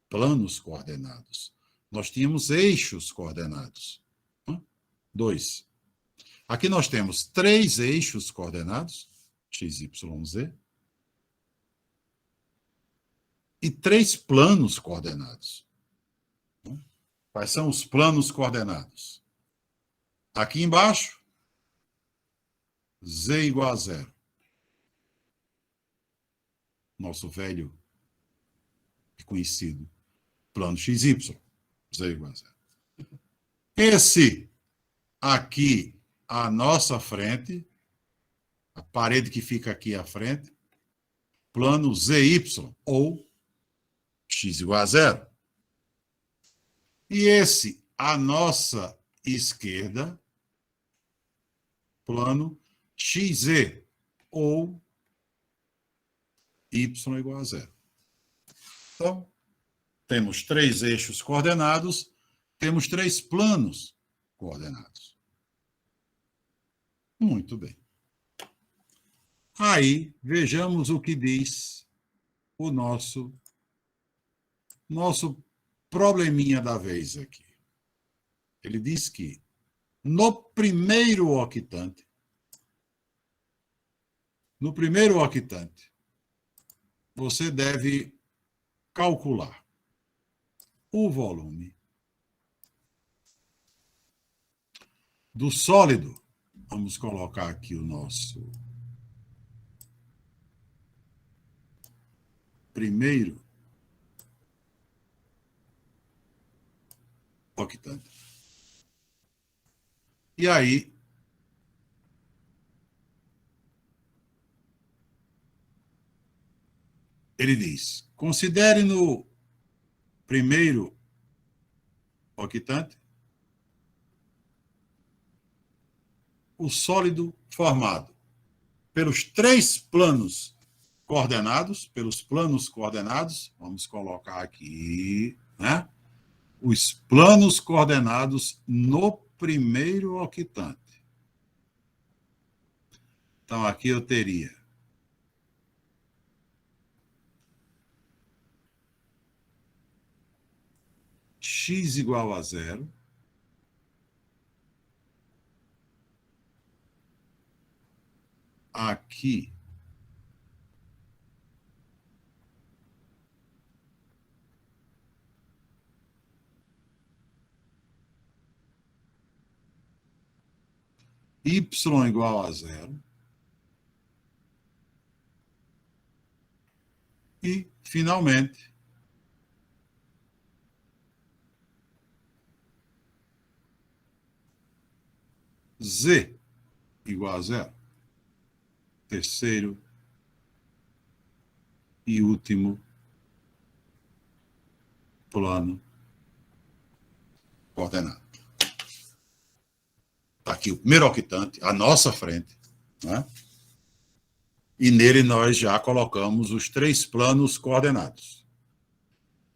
planos coordenados. Nós tínhamos eixos coordenados. 2. Aqui nós temos 3 eixos coordenados, x, y, z, e 3 planos coordenados. Quais são os planos coordenados? Aqui embaixo, z igual a 0. Nosso velho e conhecido plano xy, z igual a 0. Esse aqui à nossa frente, a parede que fica aqui à frente, plano zy, ou x igual a 0. E esse à nossa esquerda, plano xz, ou y igual a 0. Então, temos 3 eixos coordenados, temos 3 planos coordenados. Muito bem. Aí, vejamos o que diz o nosso probleminha da vez aqui. Ele diz que no primeiro octante, você deve calcular o volume do sólido. Vamos colocar aqui o nosso primeiro octante. E aí, ele diz, considere no primeiro octante o sólido formado pelos 3 planos coordenados, vamos colocar aqui, né? Os planos coordenados no primeiro octante. Então, aqui eu teria x igual a 0, aqui y igual a 0 e, finalmente, z igual a 0. Terceiro e último plano coordenado. Está aqui o primeiro octante, à nossa frente, né? E nele nós já colocamos os 3 planos coordenados.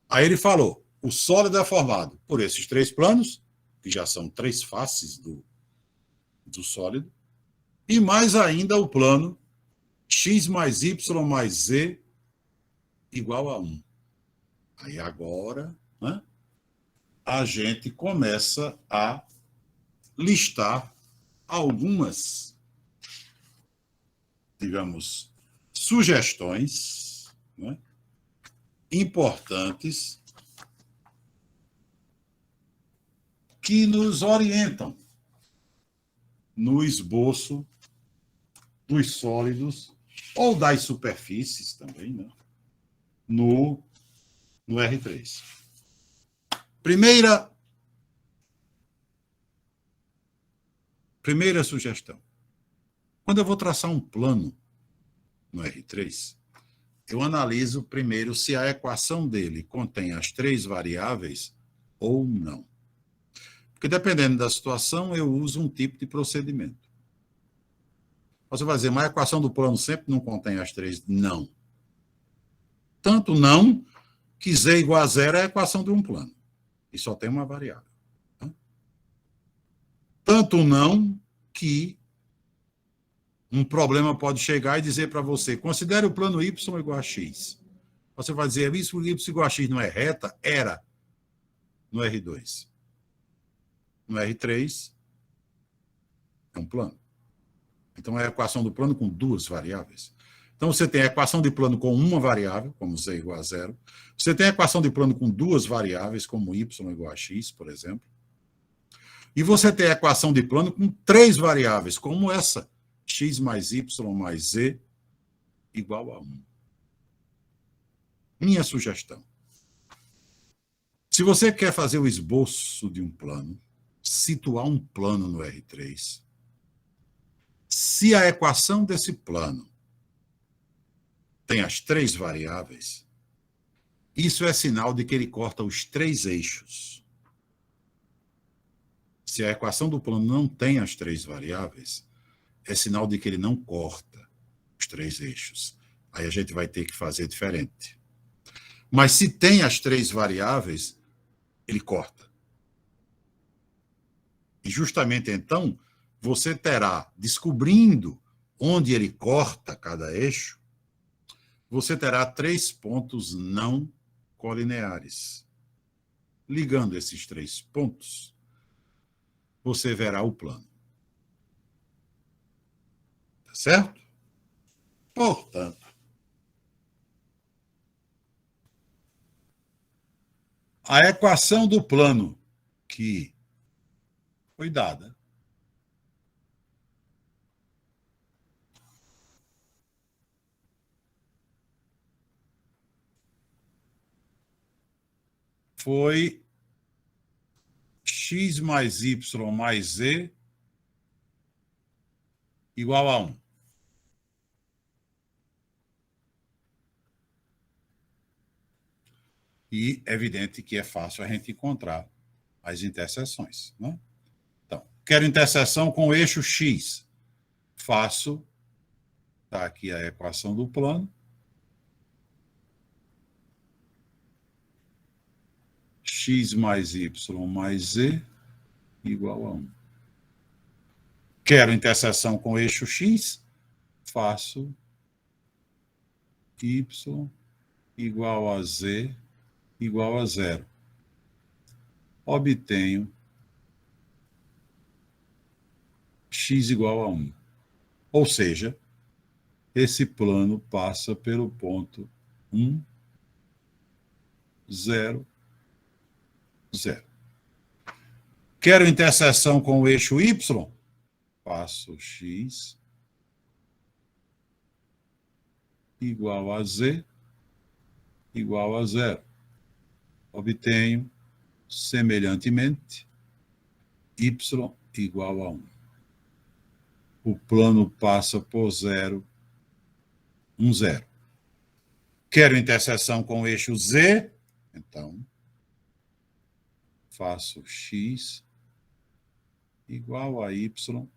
Aí ele falou, o sólido é formado por esses 3 planos, que já são 3 faces do sólido, e mais ainda o plano x mais y mais z igual a 1. Aí agora, né, a gente começa a listar algumas, digamos, sugestões, né, importantes que nos orientam no esboço dos sólidos ou das superfícies também, né, no R3. Primeira sugestão. Quando eu vou traçar um plano no R3, eu analiso primeiro se a equação dele contém as 3 variáveis ou não. Porque dependendo da situação, eu uso um tipo de procedimento. Você vai dizer, mas a equação do plano sempre não contém as 3? Não. Tanto não que z igual a zero é a equação de um plano. E só tem uma variável. Tanto não que um problema pode chegar e dizer para você, considere o plano y igual a x. Você vai dizer, isso y igual a x não é reta? Era no R2. No R3, é um plano. Então, é a equação do plano com 2 variáveis. Então, você tem a equação de plano com uma variável, como z igual a zero. Você tem a equação de plano com 2 variáveis, como y igual a x, por exemplo. E você tem a equação de plano com 3 variáveis, como essa, x mais y mais z igual a 1. Minha sugestão. Se você quer fazer o esboço de um plano, situar um plano no R3, se a equação desse plano tem as 3 variáveis, isso é sinal de que ele corta os 3 eixos. Se a equação do plano não tem as 3 variáveis, é sinal de que ele não corta os 3 eixos. Aí a gente vai ter que fazer diferente. Mas se tem as 3 variáveis, ele corta. E justamente então, você terá, descobrindo onde ele corta cada eixo, você terá 3 pontos não colineares. Ligando esses 3 pontos, você verá o plano. Tá certo? Portanto, a equação do plano que foi dada foi x mais y mais z igual a 1. E é evidente que é fácil a gente encontrar as interseções, né? Então, quero interseção com o eixo x. Faço, está aqui a equação do plano. X mais y mais z igual a 1. Quero interseção com o eixo x. Faço y igual a z igual a 0. Obtenho x igual a 1. Ou seja, esse plano passa pelo ponto 1, 0, 0. Quero interseção com o eixo y? Faço x igual a z igual a 0. Obtenho, semelhantemente, y igual a 1. O plano passa por 0, 1, 0. Quero interseção com o eixo z, então, faço x igual a y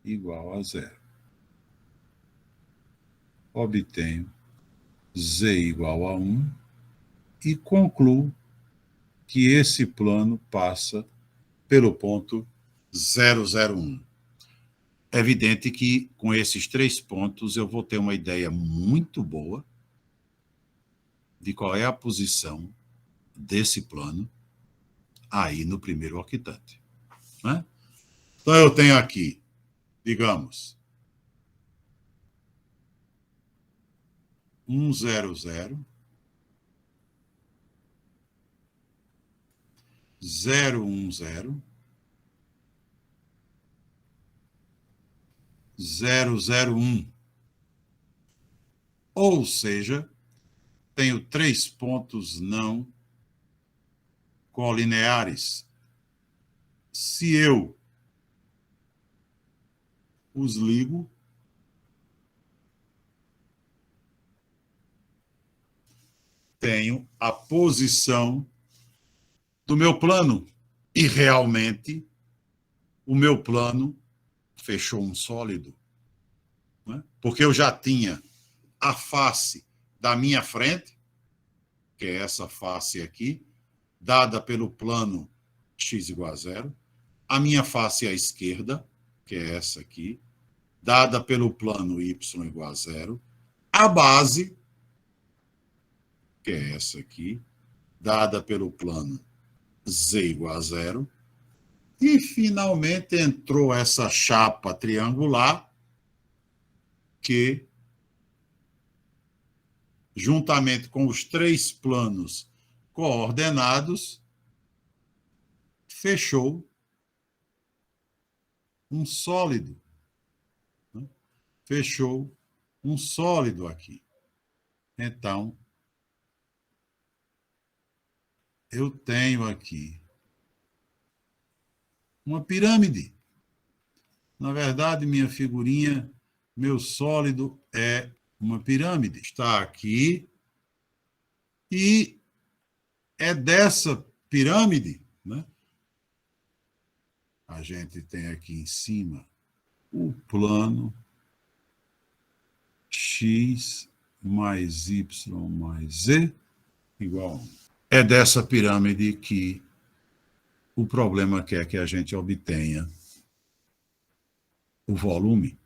igual a 0. Obtenho z igual a 1 e concluo que esse plano passa pelo ponto 001. É evidente que com esses 3 pontos eu vou ter uma ideia muito boa de qual é a posição desse plano aí no primeiro octante, né? Então eu tenho aqui, digamos, 1, 0, 0, 0, 1, 0, 0, 0, 1. Ou seja, tenho 3 pontos não colineares. Se eu os ligo. Tenho a posição do meu plano. E realmente, o meu plano fechou um sólido. Né? Porque eu já tinha a face da minha frente, que é essa face aqui, dada pelo plano x igual a zero. A minha face à esquerda, que é essa aqui, dada pelo plano y igual a zero. A base, que é essa aqui, dada pelo plano z igual a zero. E, finalmente, entrou essa chapa triangular que, juntamente com os três planos coordenados, fechou um sólido. Fechou um sólido aqui. Então, eu tenho aqui uma pirâmide. Na verdade, minha figurinha, meu sólido é uma pirâmide. Está aqui. E é dessa pirâmide, né? A gente tem aqui em cima o plano x mais y mais z igual a 1. É dessa pirâmide que o problema quer que a gente obtenha o volume.